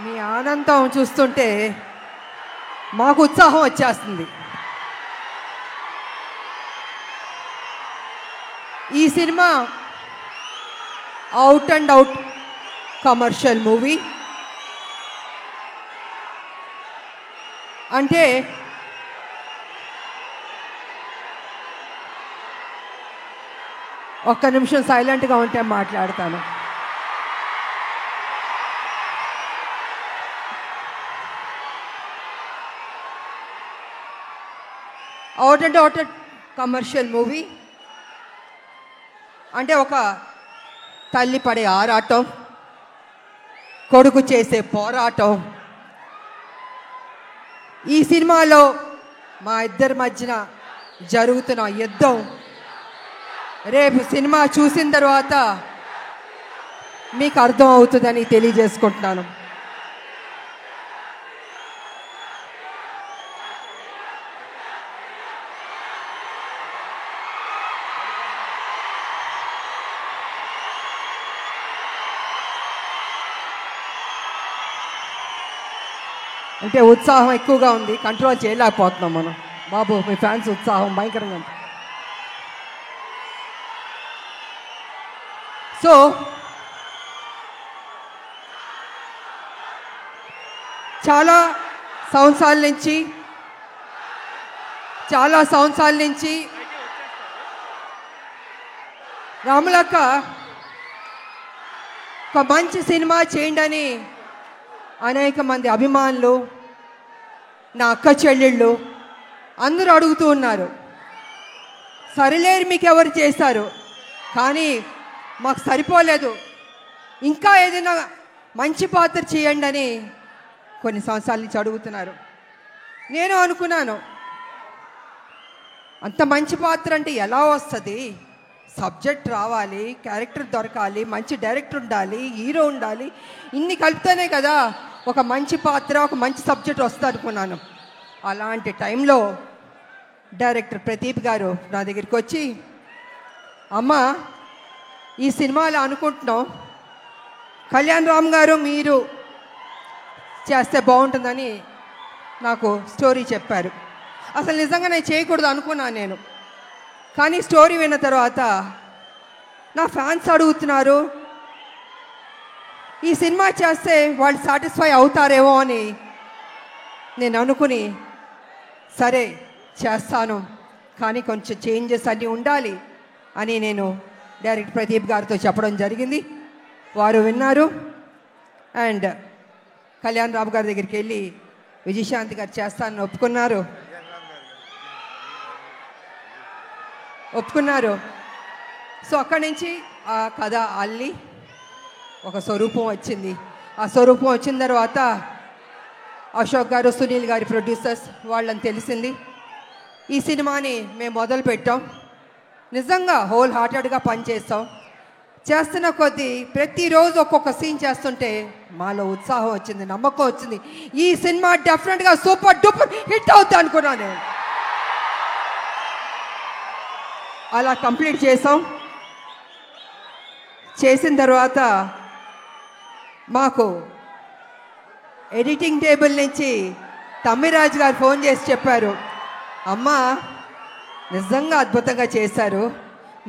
మీ ఆనందం చూస్తుంటే మాకు ఉత్సాహం వచ్చేస్తుంది. ఈ cinema out and out commercial movie. అంటే ఒక్క నిమిషం సైలెంట్గా ఉంటే మాట్లాడతాను. Out and out commercial movie అంటే ఒక తల్లి పడే ఆరాటం, కొడుకు చేసే పోరాటం. ఈ సినిమాలో మా ఇద్దరి మధ్యన జరుగుతున్న యుద్ధం రేపు సినిమా చూసిన తర్వాత మీకు అర్థం అవుతుందని తెలియజేసుకుంటున్నాను. అంటే ఉత్సాహం ఎక్కువగా ఉంది, కంట్రోల్ చేయలేకపోతున్నాం మనం. బాబు మీ ఫ్యాన్స్ ఉత్సాహం భయంకరంగా ఉంది. సో చాలా సంవత్సరాల నుంచి రాములక్క ఒక మంచి సినిమా చేయండి అని అనేక మంది అభిమానులు, నా అక్క చెల్లెళ్ళు అందరూ అడుగుతూ ఉన్నారు. సరిలేరు మీకు ఎవరు చేశారు, కానీ మాకు సరిపోలేదు, ఇంకా ఏదైనా మంచి పాత్ర చేయండి అని కొన్ని సంవత్సరాల నుంచి అడుగుతున్నారు. నేను అనుకున్నాను, అంత మంచి పాత్ర అంటే ఎలా వస్తుంది? సబ్జెక్ట్ రావాలి, క్యారెక్టర్ దొరకాలి, మంచి డైరెక్టర్ ఉండాలి, హీరో ఉండాలి, ఇన్ని కలిపితేనే కదా ఒక మంచి పాత్ర, ఒక మంచి సబ్జెక్ట్ వస్తుంది అనుకున్నాను. అలాంటి టైంలో డైరెక్టర్ ప్రదీప్ గారు నా దగ్గరికి వచ్చి, అమ్మ ఈ సినిమాలో అనుకుంటున్నాం, కళ్యాణ్ రామ్ గారు మీరు చేస్తే బాగుంటుందని నాకు స్టోరీ చెప్పారు. అసలు నిజంగా నేను చేయకూడదు అనుకున్నాను నేను. కానీ స్టోరీ విన్న తర్వాత నా ఫ్యాన్స్ అడుగుతున్నారు, ఈ సినిమా చేస్తే వాళ్ళు సాటిస్ఫై అవుతారేమో అని నేను అనుకుని, సరే చేస్తాను, కానీ కొంచెం చేంజెస్ అన్నీ ఉండాలి అని నేను డైరెక్టర్ ప్రదీప్ గారితో చెప్పడం జరిగింది. వారు విన్నారు. అండ్ కళ్యాణ్ రామ్ గారి దగ్గరికి వెళ్ళి విజయశాంతి గారు చేస్తానని ఒప్పుకున్నారు. సో అక్కడి నుంచి ఆ కథ అల్లి ఒక స్వరూపం వచ్చింది. ఆ స్వరూపం వచ్చిన తర్వాత అశోక్ గారు, సునీల్ గారి ప్రొడ్యూసర్స్ వాళ్ళని తెలిసింది. ఈ సినిమాని మేము మొదలు పెట్టాం. నిజంగా హోల్ హార్టెడ్గా పనిచేస్తాం. చేస్తున్న కొద్దీ ప్రతిరోజు ఒక్కొక్క సీన్ చేస్తుంటే మాలో ఉత్సాహం వచ్చింది, నమ్మకం వచ్చింది. ఈ సినిమా డెఫినెట్గా సూపర్ డూపర్ హిట్ అవుతుంది అనుకున్నాను నేను. అలా కంప్లీట్ చేసాం. చేసిన తర్వాత మాకు ఎడిటింగ్ టేబుల్ నుంచి తమ్మిరాజు గారు ఫోన్ చేసి చెప్పారు, అమ్మా నిజంగా అద్భుతంగా చేశారు,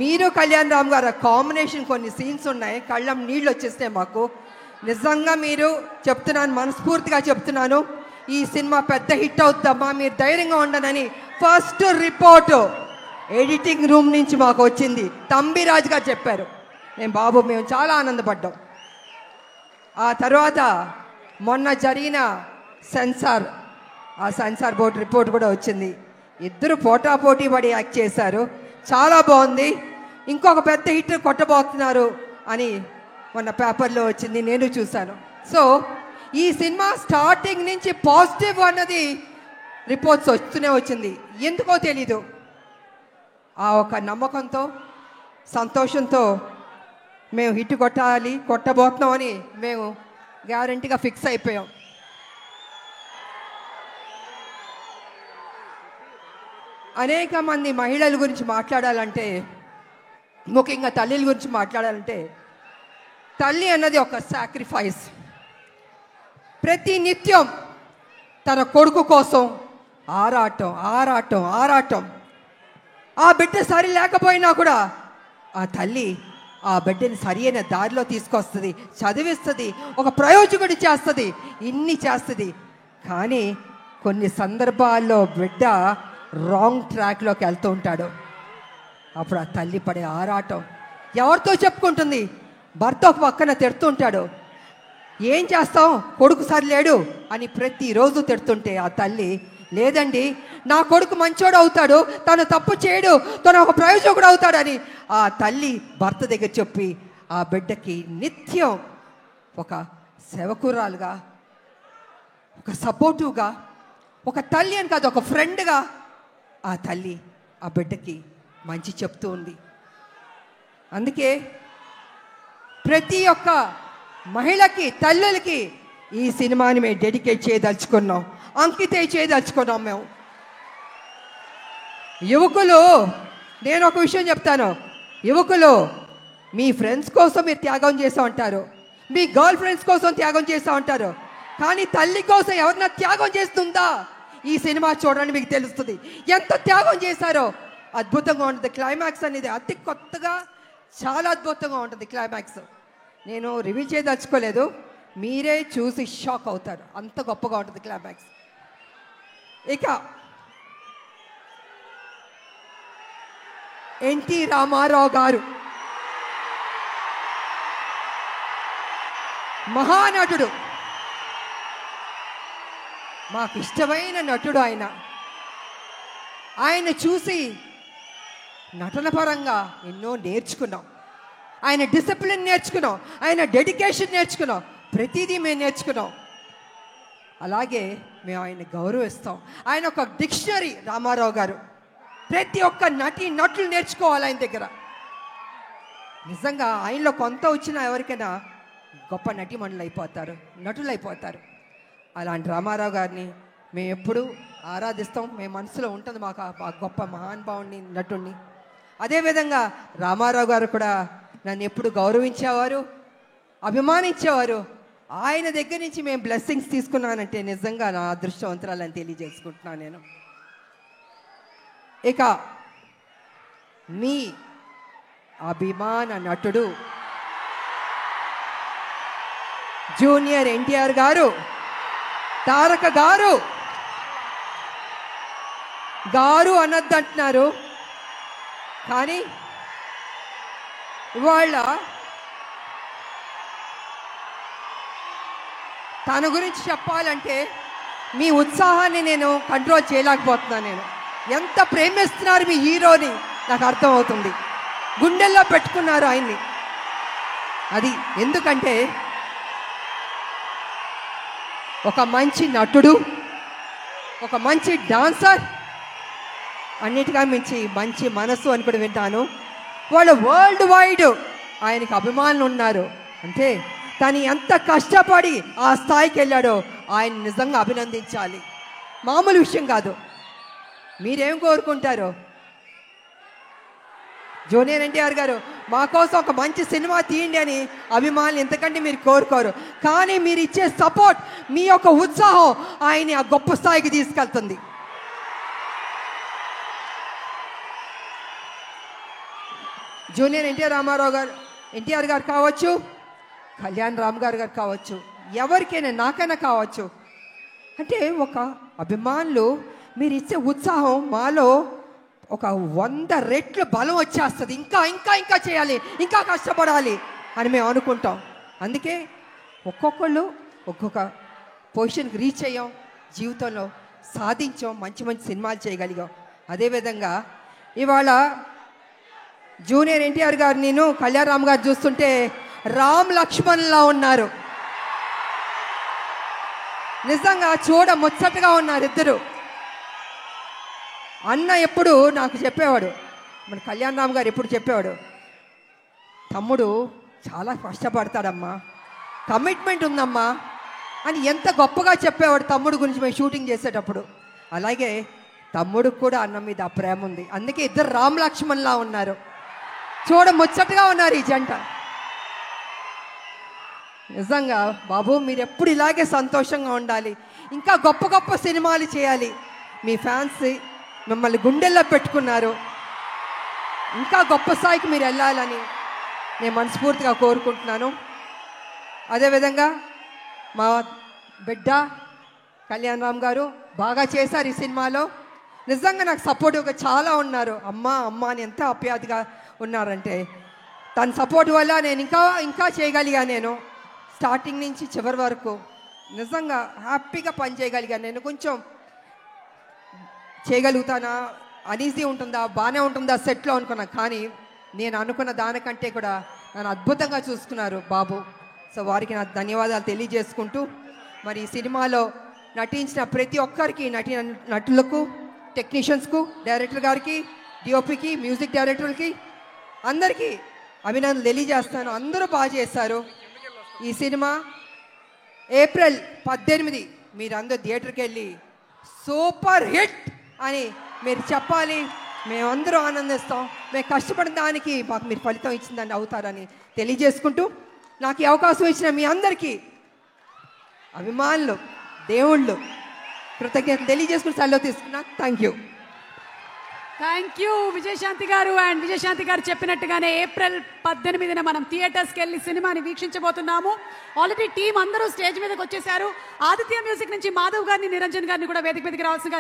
మీరు కళ్యాణ్ రామ్ గారు కాంబినేషన్ కొన్ని సీన్స్ ఉన్నాయి, కళ్ళం నీళ్ళు వచ్చేస్తాయి మాకు. నిజంగా మీరు చెప్తున్నాను, మనస్ఫూర్తిగా చెప్తున్నాను, ఈ సినిమా పెద్ద హిట్ అవుతుందమ్మా, మీరు ధైర్యంగా ఉండనని ఫస్ట్ రిపోర్టు ఎడిటింగ్ రూమ్ నుంచి మాకు వచ్చింది. తంబిరాజు గారు చెప్పారు. మేము చాలా ఆనందపడ్డాం. ఆ తర్వాత మొన్న జరిగిన సెన్సార్ బోర్డు రిపోర్ట్ కూడా వచ్చింది. ఇద్దరు పోటాపోటీ పడి యాక్ట్ చేశారు, చాలా బాగుంది, ఇంకొక పెద్ద హిట్ కొట్టబోతున్నారు అని మొన్న పేపర్లో వచ్చింది, నేను చూశాను. సో ఈ సినిమా స్టార్టింగ్ నుంచి పాజిటివ్ అన్నది రిపోర్ట్స్ వస్తూనే వచ్చింది. ఎందుకో తెలీదు, ఆ ఒక నమ్మకంతో, సంతోషంతో మేము హిట్ కొట్టబోతున్నామని మేము గ్యారంటీగా ఫిక్స్ అయిపోయాం. అనేక మంది మహిళల గురించి మాట్లాడాలంటే, ముఖ్యంగా తల్లిల గురించి మాట్లాడాలంటే, తల్లి అన్నది ఒక సాక్రిఫైస్. ప్రతి నిత్యం తన కొడుకు కోసం ఆరాటం ఆరాటం ఆరాటం. ఆ బిడ్డ సరి లేకపోయినా కూడా ఆ తల్లి ఆ బిడ్డని సరి అయిన దారిలో తీసుకొస్తుంది, చదివిస్తుంది, ఒక ప్రయోజకుడి చేస్తుంది, ఇన్ని చేస్తుంది. కానీ కొన్ని సందర్భాల్లో బిడ్డ రాంగ్ ట్రాక్లోకి వెళ్తూ ఉంటాడు. అప్పుడు ఆ తల్లి పడే ఆరాటం ఎవరితో చెప్పుకుంటుంది? భర్త ఒక పక్కన తిడుతుంటాడు, ఏం చేస్తాం కొడుకు సరిలేడు అని ప్రతిరోజు తిడుతుంటే ఆ తల్లి, లేదండి నా కొడుకు మంచోడు అవుతాడు, తను తప్పు చేయడు, తను ఒక ప్రయోజకుడు అవుతాడని ఆ తల్లి భర్త దగ్గర చెప్పి ఆ బిడ్డకి నిత్యం ఒక సేవకురాలుగా, ఒక సపోర్టివ్గా, ఒక తల్లి అని కాదు ఒక ఫ్రెండ్గా ఆ తల్లి ఆ బిడ్డకి మంచి చెప్తూ ఉంది. అందుకే ప్రతి ఒక్క మహిళకి, తల్లులకి ఈ సినిమాని మేము డెడికేట్ చేయదలుచుకున్నాం, అంకితం చేయదలుచుకున్నాం మేము. యువకులు, నేను ఒక విషయం చెప్తాను, యువకులు మీ ఫ్రెండ్స్ కోసం మీరు త్యాగం చేస్తూ ఉంటారు, మీ గర్ల్ ఫ్రెండ్స్ కోసం త్యాగం చేస్తూ ఉంటారు, కానీ తల్లి కోసం ఎవరన్నా త్యాగం చేస్తుందా? ఈ సినిమా చూడండి, మీకు తెలుస్తుంది ఎంత త్యాగం చేశారో. అద్భుతంగా ఉంటుంది క్లైమాక్స్ అనేది, అతి కొత్తగా చాలా అద్భుతంగా ఉంటుంది క్లైమాక్స్. నేను రివీల్ చేయదలుచుకోలేదు, మీరే చూసి షాక్ అవుతారు, అంత గొప్పగా ఉంటుంది క్లైమాక్స్. ఇక ఎన్టీ రామారావు గారు మహానటుడు, మాకు ఇష్టమైన నటుడు ఆయన. ఆయన చూసి నటన పరంగా ఎన్నో నేర్చుకున్నాం, ఆయన డిసిప్లిన్ నేర్చుకున్నాం, ఆయన డెడికేషన్ నేర్చుకున్నాం, ప్రతిదీ మేము నేర్చుకున్నాం. అలాగే మేము ఆయన గౌరవిస్తాం. ఆయన ఒక డిక్షనరీ రామారావు గారు. ప్రతి ఒక్క నటులు నేర్చుకోవాలి ఆయన దగ్గర. నిజంగా ఆయనలో కొంత వచ్చినా ఎవరికైనా గొప్ప నటీమణులు అయిపోతారు, నటులు అయిపోతారు. అలాంటి రామారావు గారిని మేము ఎప్పుడూ ఆరాధిస్తాం, మేము మనసులో ఉంటుంది మాకు ఆ గొప్ప మహానుభావుని, నటుడిని. అదేవిధంగా రామారావు గారు కూడా నన్ను ఎప్పుడు గౌరవించేవారు, అభిమానించేవారు. ఆయన దగ్గర నుంచి మేము బ్లెస్సింగ్స్ తీసుకున్నానంటే నిజంగా నా అదృష్టవంతురాలని తెలియజేసుకుంటున్నాను నేను. ఇక మీ అభిమాన నటుడు జూనియర్ ఎన్టీఆర్ గారు, తారక గారు. గారు అనొద్దంటున్నారు, కానీ ఇవాళ తన గురించి చెప్పాలంటే మీ ఉత్సాహాన్ని నేను కంట్రోల్ చేయలేకపోతున్నాను. నేను ఎంత ప్రేమిస్తున్నారు మీ హీరోని నాకు అర్థమవుతుంది, గుండెల్లో పెట్టుకున్నారు ఆయన్ని. అది ఎందుకంటే ఒక మంచి నటుడు, ఒక మంచి డాన్సర్, అన్నిటిగా మించి మంచి మనసు అని కూడా వింటాను. వాళ్ళు వరల్డ్ వైడ్ ఆయనకు అభిమానులు ఉన్నారు. అంటే తను ఎంత కష్టపడి ఆ స్థాయికి వెళ్ళాడో ఆయన నిజంగా అభినందించాలి, మామూలు విషయం కాదు. మీరేం కోరుకుంటారు? జూనియర్ ఎన్టీఆర్ గారు మా కోసం ఒక మంచి సినిమా తీయండి అని అభిమానులు ఎంతకంటే మీరు కోరుకోరు, కానీ మీరు ఇచ్చే సపోర్ట్, మీ యొక్క ఉత్సాహం ఆయన్ని ఆ గొప్ప స్థాయికి తీసుకెళ్తుంది. జూనియర్ ఎన్టీఆర్ గారు కావచ్చు, కళ్యాణ్ రామ్ గారు కావచ్చు, ఎవరికైనా, నాకైనా కావచ్చు. అంటే ఒక అభిమానులు మీరు ఇచ్చే ఉత్సాహం మాలో ఒక 100 రెట్లు బలం వచ్చేస్తుంది. ఇంకా ఇంకా ఇంకా చేయాలి, ఇంకా కష్టపడాలి అని మేము అనుకుంటాం. అందుకే ఒక్కొక్కళ్ళు ఒక్కొక్క పొజిషన్కి రీచ్ అయ్యాం, జీవితంలో సాధించాం, మంచి మంచి సినిమాలు చేయగలిగాం. అదేవిధంగా ఇవాళ జూనియర్ ఎన్టీఆర్ గారు, నేను కళ్యాణ్ రామ్ గారు చూస్తుంటే రామ్ లక్ష్మణ్లా ఉన్నారు. నిజంగా చూడ ముచ్చటగా ఉన్నారు ఇద్దరు. అన్న ఎప్పుడు నాకు చెప్పేవాడు, మన కళ్యాణ్ రామ్ గారు ఎప్పుడు చెప్పేవాడు, తమ్ముడు చాలా కష్టపడతాడమ్మా, కమిట్మెంట్ ఉందమ్మా అని ఎంత గొప్పగా చెప్పేవాడు తమ్ముడు గురించి మేము షూటింగ్ చేసేటప్పుడు. అలాగే తమ్ముడికి కూడా అన్న మీద ఆ ప్రేమ ఉంది. అందుకే ఇద్దరు రామ్ లక్ష్మణ్లా ఉన్నారు, చూడ ముచ్చటగా ఉన్నారు ఈ జంట. నిజంగా బాబు మీరు ఎప్పుడు ఇలాగే సంతోషంగా ఉండాలి, ఇంకా గొప్ప గొప్ప సినిమాలు చేయాలి. మీ ఫ్యాన్స్ మిమ్మల్ని గుండెల్లో పెట్టుకున్నారు. ఇంకా గొప్ప స్థాయికి మీరు వెళ్ళాలని నేను మనస్ఫూర్తిగా కోరుకుంటున్నాను. అదేవిధంగా మా బిడ్డ కళ్యాణ్ రామ్ గారు బాగా చేశారు ఈ సినిమాలో. నిజంగా నాకు సపోర్టివ్గా చాలా ఉన్నారు. అమ్మ అమ్మ అని ఎంత ఆప్యాయతగా ఉన్నారంటే, తన సపోర్ట్ వల్ల నేను ఇంకా చేయగలిగా. నేను స్టార్టింగ్ నుంచి చివరి వరకు నిజంగా హ్యాపీగా పని చేయగలిగాను. నేను కొంచెం చేయగలుగుతానా, అనీజీ ఉంటుందా, బాగానే ఉంటుందా సెట్లో అనుకున్నా, కానీ నేను అనుకున్న దానికంటే కూడా నన్ను అద్భుతంగా చూసుకున్నారు బాబు. సో వారికి నా ధన్యవాదాలు తెలియజేసుకుంటూ, మరి ఈ సినిమాలో నటించిన ప్రతి ఒక్కరికి, నటులకు, టెక్నీషియన్స్కు, డైరెక్టర్ గారికి, డిఓపికి, మ్యూజిక్ డైరెక్టర్కి అందరికీ అభినందనలు తెలియజేస్తాను. అందరూ బాగా చేశారు. ఈ సినిమా ఏప్రిల్ 18 మీరందరూ థియేటర్కి వెళ్ళి సూపర్ హిట్ అని మీరు చెప్పాలి. మేమందరూ ఆనందిస్తాం. మేము కష్టపడిన దానికి మాకు మీరు ఫలితం ఇచ్చిందని అవుతారని తెలియజేసుకుంటూ, నాకు ఈ అవకాశం ఇచ్చిన మీ అందరికీ అభిమానులు, దేవుళ్ళు కృతజ్ఞతలు తెలియజేసుకుని సెలవు తీసుకున్నా. థ్యాంక్ యూ విజయశాంతి గారు. అండ్ విజయశాంతి గారు చెప్పినట్టుగానే ఏప్రిల్ 18 మనం థియేటర్స్కి వెళ్ళి సినిమాని వీక్షించబోతున్నాము. ఆల్రెడీ టీం అందరూ స్టేజ్ మీదకి వచ్చేసారు. ఆదిత్య మ్యూజిక్ నుంచి మాధవ్ గారిని, నిరంజన్ గారిని కూడా వేదిక మీదకి రావాల్సిందిగా